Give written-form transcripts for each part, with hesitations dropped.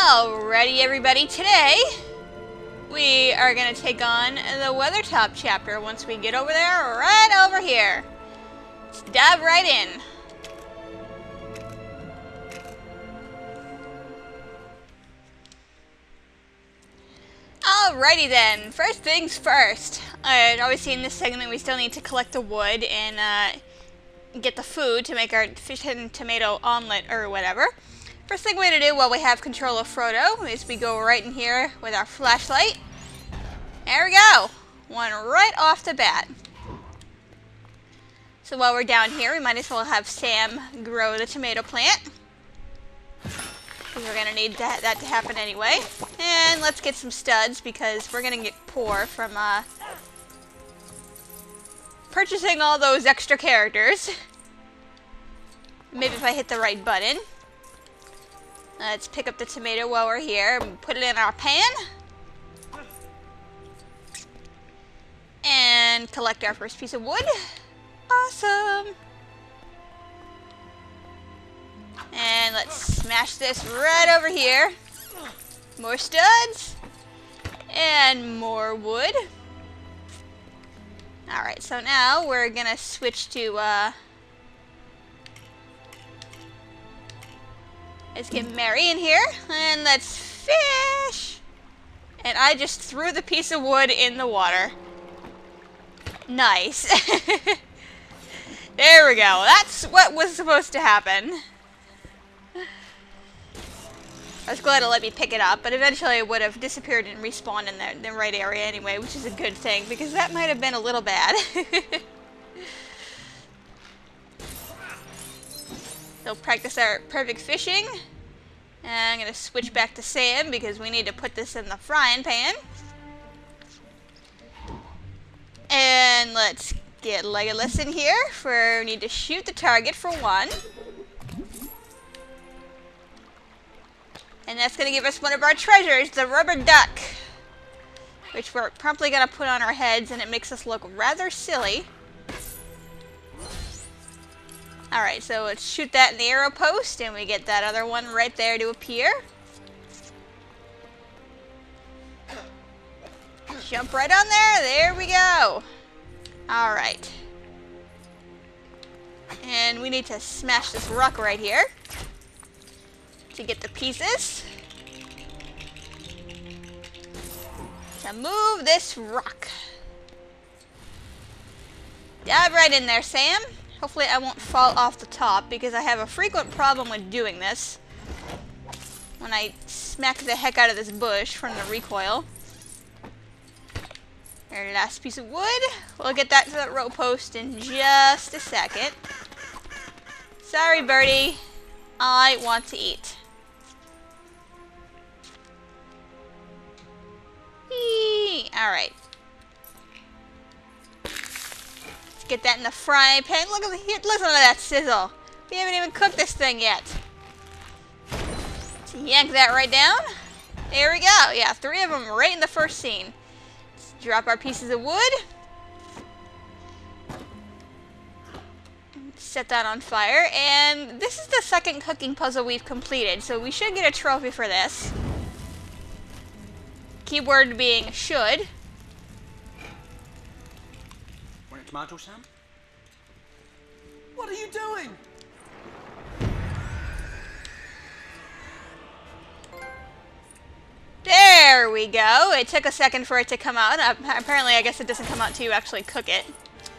Alrighty everybody, today we are going to take on the Weathertop chapter once we get over there, right over here. Let's dive right in. Alrighty then, first things first. Obviously in this segment we still need to collect the wood and get the food to make our fish and tomato omelet or whatever. First thing we're going to do while we have control of Frodo is we go right in here with our flashlight. There we go. One right off the bat. So while we're down here, we might as well have Sam grow the tomato plant, because we're going to need that to happen anyway. And let's get some studs, because we're going to get poor from purchasing all those extra characters. Maybe if I hit the right button. Let's pick up the tomato while we're here and put it in our pan. And collect our first piece of wood. Awesome! And let's smash this right over here. More studs. And more wood. Alright, so now we're gonna switch to, let's get Mary in here, and let's fish! And I just threw the piece of wood in the water. Nice. There we go. That's what was supposed to happen. I was glad to let me pick it up, but eventually it would have disappeared and respawned in the right area anyway, which is a good thing, because that might have been a little bad. So practice our perfect fishing. And I'm going to switch back to Sam because we need to put this in the frying pan. And let's get Legolas in here we need to shoot the target for one. And that's going to give us one of our treasures, the rubber duck. Which we're promptly going to put on our heads, and it makes us look rather silly. Alright, so let's shoot that in the arrow post, and we get that other one right there to appear. Jump right on there. There we go. Alright. And we need to smash this rock right here to get the pieces. To move this rock. Dive right in there, Sam. Hopefully I won't fall off the top, because I have a frequent problem with doing this when I smack the heck out of this bush from the recoil. Our last piece of wood. We'll get that to that row post in just a second. Sorry, birdie. I want to eat. Alright. Get that in the frying pan. Listen to that sizzle. We haven't even cooked this thing yet. Let's yank that right down. There we go. Yeah, 3 of them right in the first scene. Let's drop our pieces of wood. Set that on fire. And this is the second cooking puzzle we've completed, so we should get a trophy for this. Keyword being should. Want a tomato, Sam? What are you doing? There we go. It took a second for it to come out. Apparently, I guess it doesn't come out until you actually cook it.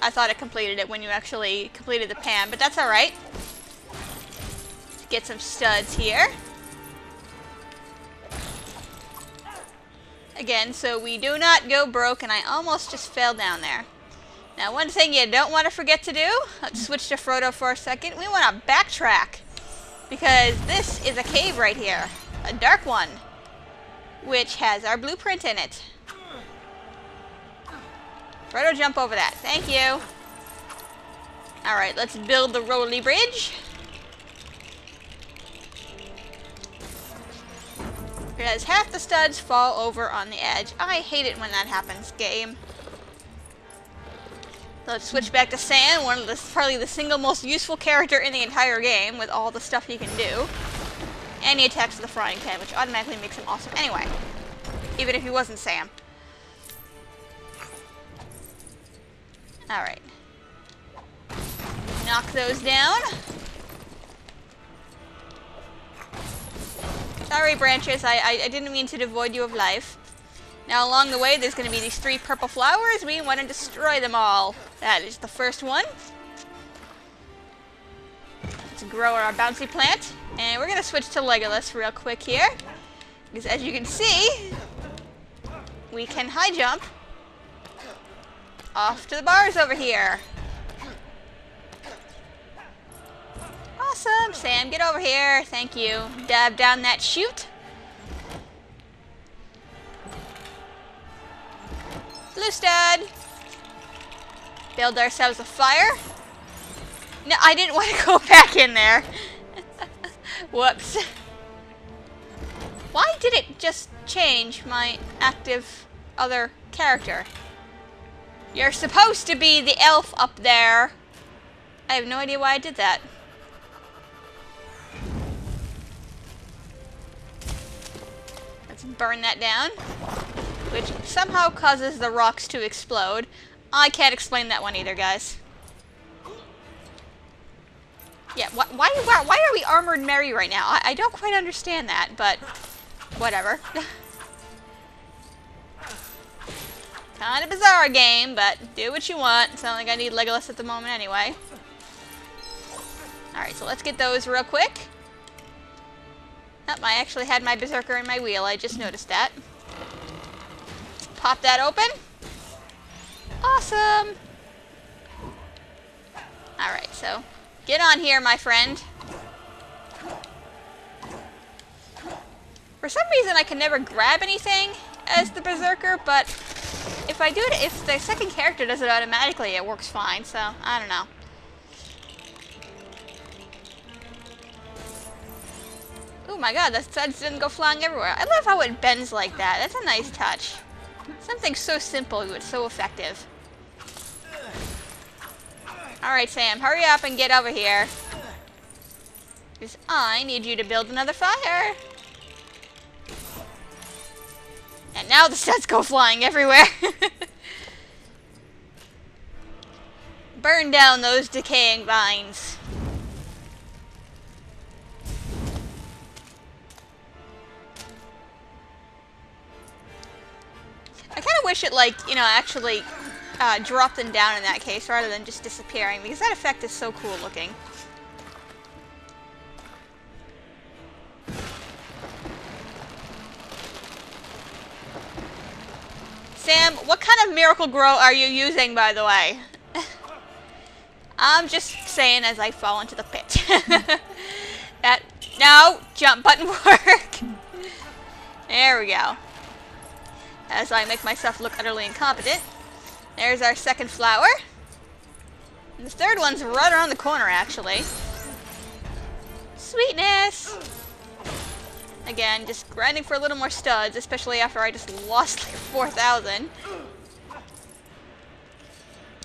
I thought it completed it when you actually completed the pan, but that's alright. Get some studs here. Again, so we do not go broke, and I almost just fell down there. Now, one thing you don't want to forget to do, let's switch to Frodo for a second. We want to backtrack, because this is a cave right here, a dark one, which has our blueprint in it. Frodo, jump over that. Thank you. Alright, let's build the rolly bridge. Because half the studs fall over on the edge. I hate it when that happens, game. Let's switch back to Sam, probably the single most useful character in the entire game, with all the stuff he can do. And he attacks the frying pan, which automatically makes him awesome anyway. Even if he wasn't Sam. Alright. Knock those down. Sorry, branches. I didn't mean to devoid you of life. Now, along the way, there's going to be these 3 purple flowers. We want to destroy them all. That is the first one. Let's grow our bouncy plant. And we're going to switch to Legolas real quick here. Because as you can see, we can high jump off to the bars over here. Awesome. Sam, get over here. Thank you. Dab down that chute. Blue stud. Build ourselves a fire. No, I didn't want to go back in there. Whoops. Why did it just change my active other character? You're supposed to be the elf up there. I have no idea why I did that. Let's burn that down. Which somehow causes the rocks to explode. I can't explain that one either, guys. Yeah, why are we armored Mary right now? I don't quite understand that, but whatever. Kind of bizarre game, but do what you want. It's not like I need Legolas at the moment anyway. Alright, so let's get those real quick. Oh, I actually had my berserker in my wheel. I just noticed that. Pop that open. Awesome. Alright, so get on here, my friend. For some reason, I can never grab anything as the berserker, but if I do it, if the second character does it automatically, it works fine, so I don't know. Oh my god, the studs didn't go flying everywhere. I love how it bends like that. That's a nice touch. Something so simple, but so effective. Alright, Sam, hurry up and get over here. Because I need you to build another fire. And now the studs go flying everywhere. Burn down those decaying vines. I kind of wish it, like, you know, actually dropped them down in that case rather than just disappearing, because that effect is so cool looking. Sam, what kind of Miracle Grow are you using, by the way? I'm just saying as I fall into the pit. No, jump button work. There we go. As I make myself look utterly incompetent. There's our second flower. And the third one's right around the corner, actually. Sweetness! Again, just grinding for a little more studs, especially after I just lost like 4,000.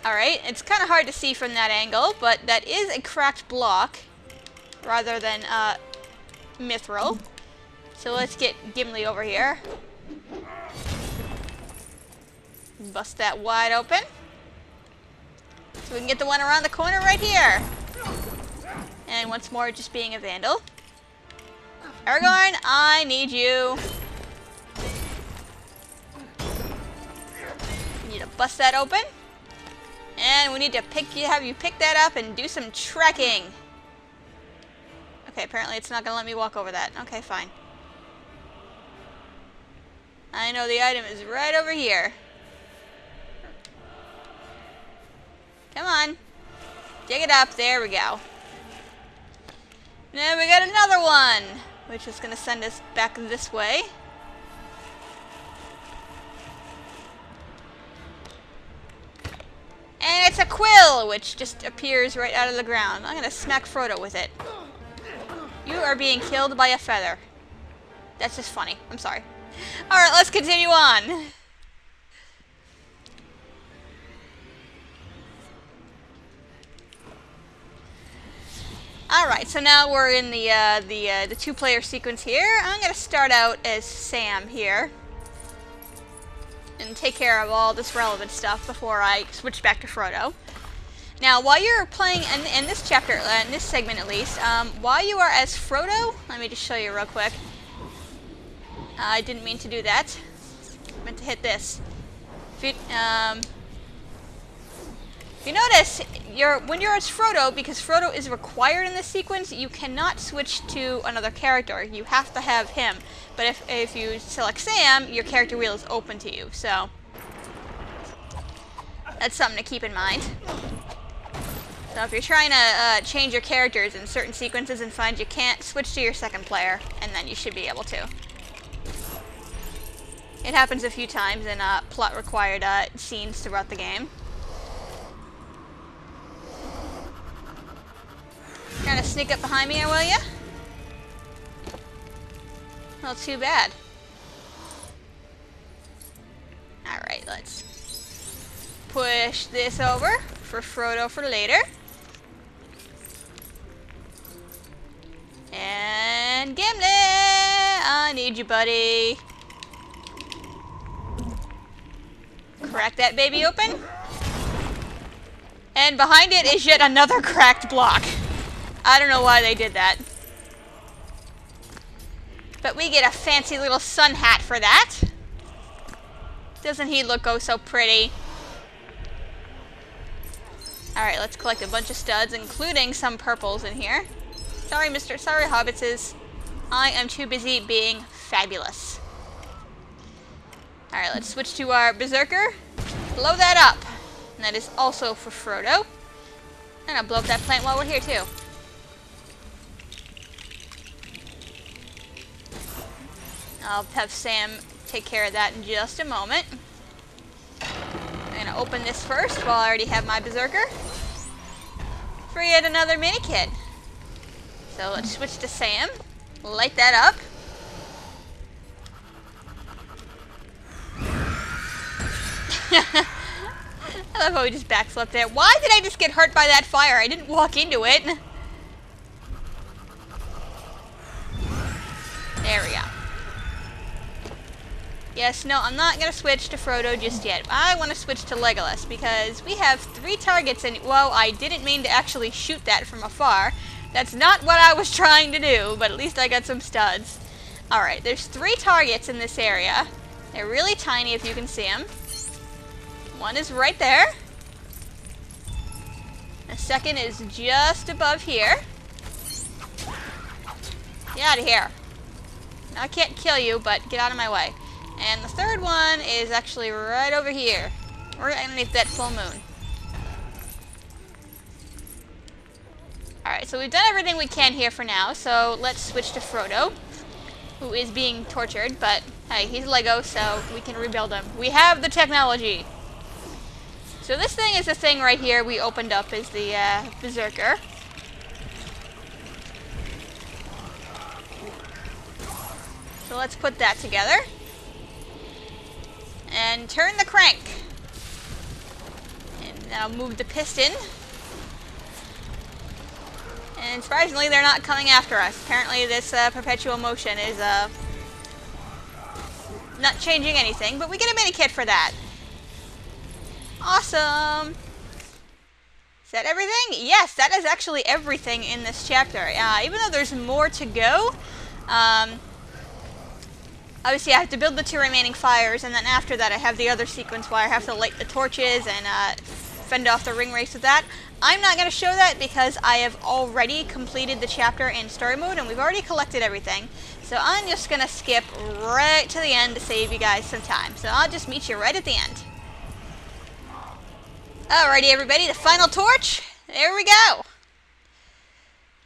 Alright, it's kind of hard to see from that angle, but that is a cracked block rather than Mithril. So let's get Gimli over here. Bust that wide open. So we can get the one around the corner right here. And once more, just being a vandal. Aragorn, I need you. We need to bust that open. And we need to have you pick that up and do some trekking. Okay, apparently it's not going to let me walk over that. Okay, fine. I know the item is right over here. Come on. Dig it up. There we go. Then we got another one, which is going to send us back this way. And it's a Quill, which just appears right out of the ground. I'm going to smack Frodo with it. You are being killed by a feather. That's just funny. I'm sorry. Alright, let's continue on. Alright, so now we're in the two-player sequence here. I'm going to start out as Sam here. And take care of all this relevant stuff before I switch back to Frodo. Now, while you're playing in this chapter, in this segment at least, while you are as Frodo, let me just show you real quick. I didn't mean to do that. I meant to hit this. If you notice, when you're as Frodo, because Frodo is required in this sequence, you cannot switch to another character. You have to have him. But if you select Sam, your character wheel is open to you. So that's something to keep in mind. So if you're trying to change your characters in certain sequences and find you can't, switch to your second player, and then you should be able to. It happens a few times in plot-required scenes throughout the game. Trying to sneak up behind me, will ya? Well, too bad. Alright, let's push this over for Frodo for later. And Gimli! I need you, buddy. Crack that baby open. And behind it is yet another cracked block. I don't know why they did that. But we get a fancy little sun hat for that. Doesn't he look oh so pretty? Alright, let's collect a bunch of studs, including some purples in here. Sorry, Hobbitses. I am too busy being fabulous. Alright, let's switch to our Berserker. Blow that up. And that is also for Frodo. And I'll blow up that plant while we're here, too. I'll have Sam take care of that in just a moment. I'm going to open this first while I already have my Berserker. For yet another Minikit. So let's switch to Sam. Light that up. I love how we just backflipped there. Why did I just get hurt by that fire? I didn't walk into it. There we go. Yes, no, I'm not going to switch to Frodo just yet. I want to switch to Legolas because we have 3 targets and, well, I didn't mean to actually shoot that from afar. That's not what I was trying to do, but at least I got some studs. Alright, there's 3 targets in this area. They're really tiny if you can see them. One is right there. The second is just above here. Get out of here. Now, I can't kill you, but get out of my way. And the third one is actually right over here. Right underneath that full moon. Alright, so we've done everything we can here for now, so let's switch to Frodo, who is being tortured, but hey, he's Lego, so we can rebuild him. We have the technology! So this thing is the thing right here we opened up, is the Berserker. So let's put that together. And turn the crank. And now move the piston. And surprisingly, they're not coming after us. Apparently this perpetual motion is not changing anything, but we get a Minikit for that. Awesome! Is that everything? Yes, that is actually everything in this chapter. Even though there's more to go, obviously I have to build the 2 remaining fires, and then after that I have the other sequence where I have to light the torches and fend off the ring race with that. I'm not going to show that because I have already completed the chapter in story mode and we've already collected everything. So I'm just going to skip right to the end to save you guys some time. So I'll just meet you right at the end. Alrighty everybody, the final torch. There we go.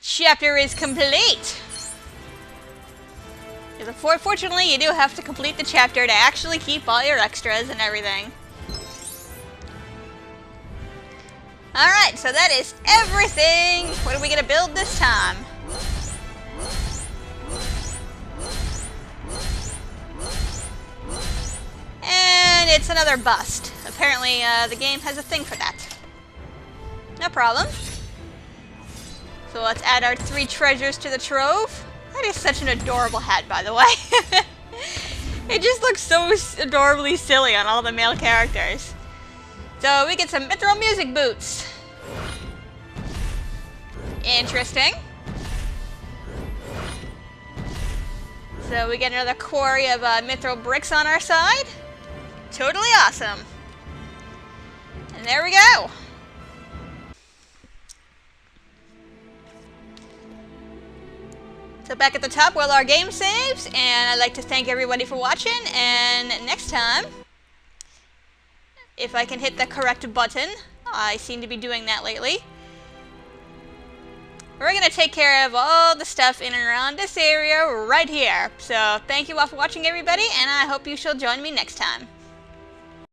Chapter is complete. Fortunately, you do have to complete the chapter to actually keep all your extras and everything. Alright, so that is everything. What are we going to build this time? And it's another bust. Apparently, the game has a thing for that. No problem. So let's add our 3 treasures to the trove. That is such an adorable hat, by the way. It just looks so adorably silly on all the male characters. So we get some Mithril music boots. Interesting. So we get another quarry of Mithril bricks on our side. Totally awesome. And there we go. So back at the top, well, our game saves, and I'd like to thank everybody for watching, and next time, if I can hit the correct button, I seem to be doing that lately, we're going to take care of all the stuff in and around this area right here. So thank you all for watching, everybody, and I hope you shall join me next time.